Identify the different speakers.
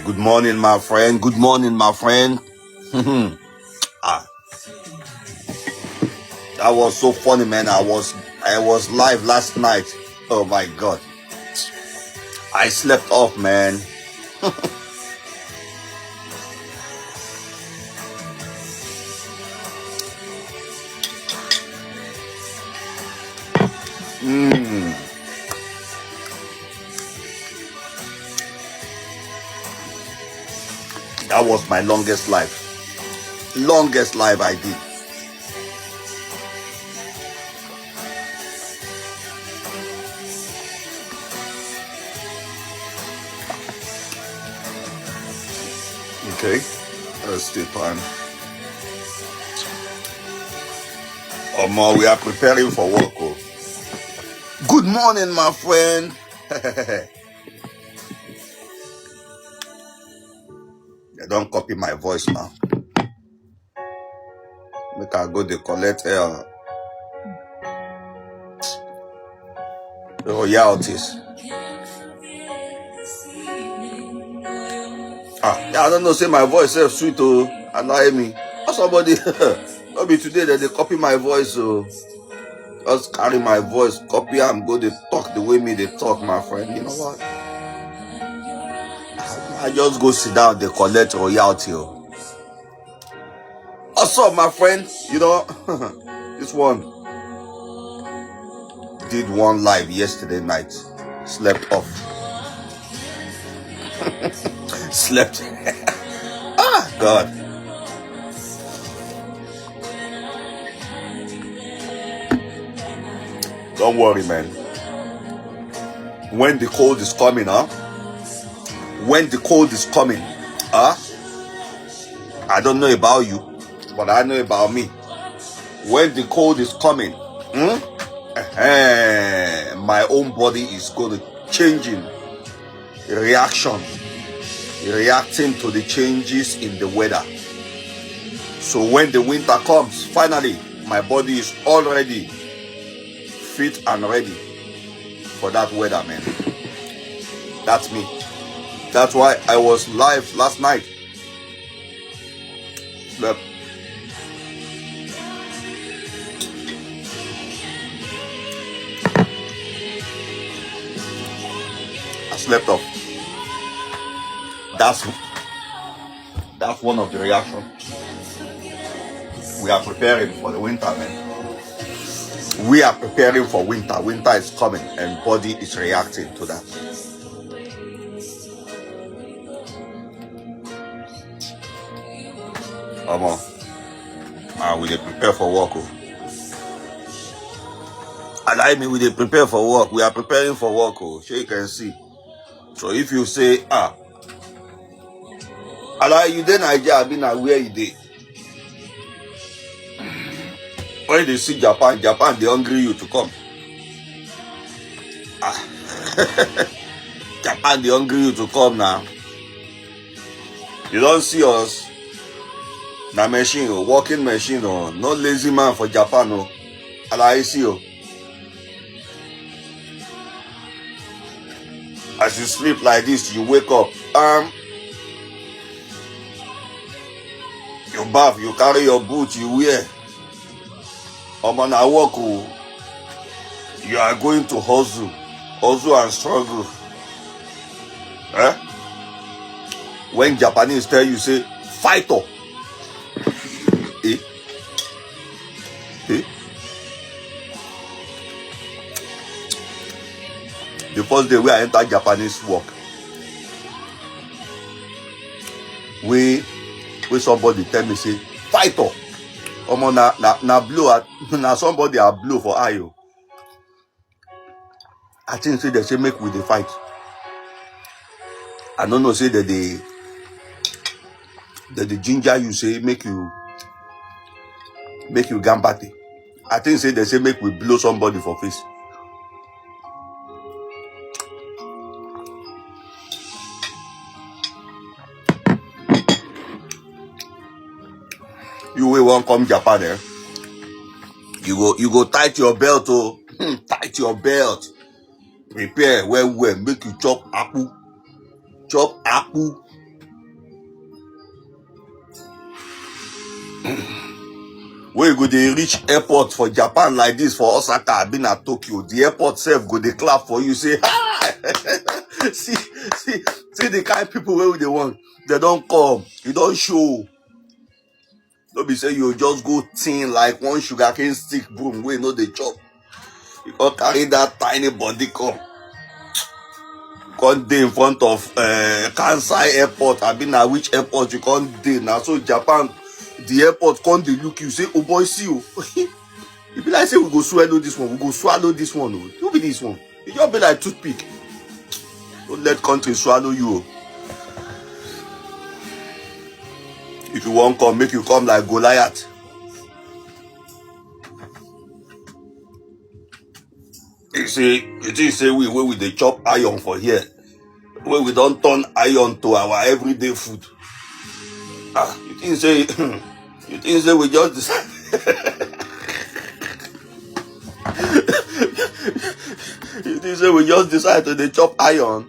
Speaker 1: Good morning, my friend. Good morning, my friend. Ah, that was so funny, man. I was live last night. Oh my God. I slept off, man. That was my longest live. Longest live I did. Okay, let's still time. We are preparing for work. Oh. Good morning, my friend. They don't copy my voice now. Make I go to collect royalties. I don't know, say my voice is sweet, oh, allow me. Or somebody, maybe today that they copy my voice, so just carry my voice, copy and go, they talk the way me they talk, my friend. You know what? I just go sit down, they collect royalty. Oh. Also, my friend, you know, this one did one live yesterday night, slept off. Slept. God. Don't worry, man. When the cold is coming, when the cold is coming, I don't know about you, but I know about me. When the cold is coming, my own body is going to changing reacting to the changes in the weather. So when the winter comes, finally, my body is already fit and ready for that weather, man. That's me. That's why I was live last night. Look. I slept off. That's one of the reactions. We are preparing for the winter, man. We are preparing for winter. Winter is coming and body is reacting to that. Come on. We dey prepare for work. Allow me, we dey prepare for work. We are preparing for work. So you can see. So if you say, allow you then Nigeria, be now where you dey. When they see Japan, they hungry you to come. Japan, they hungry you to come now. You don't see us. Na machine, walking machine, no lazy man for Japan. I see you. As you sleep like this, you wake up. You bath, you carry your boot, you wear. On a walk, you are going to hustle and struggle. When Japanese tell you, say, fighter. The first day we I enter Japanese work, we somebody tell me, say, fighter. Na blow at na somebody a blow for Ayo. I think say they say make we the fight. I don't know, say that the ginger you say make you gambate. I think say they say make we blow somebody for face. You will won't come Japan, eh? You go tight your belt, tight your belt. Prepare well, make you chop apple. When you go dey reach airport for Japan like this, for Osaka, been at Tokyo, the airport self go dey clap for you, say, hi! see the kind people wey they want. They don't come. You don't show. Don't be say you just go thin like one sugarcane stick broom wey no dey chop. You can't carry that tiny body come. Can't dey in front of Kansai airport. I been na which airport you can't dey now. So Japan, the airport can't dey look you, say, oh boy, see you. You be like, say, we go swallow this one. We go swallow this one. Oh. Who be this one? You just be like toothpick. Don't let country swallow you. If you want come, make you come like Goliath. You say we dey chop iron for here. Where we don't turn iron to our everyday food. You think say we just decide you think say we just decide to dey chop iron?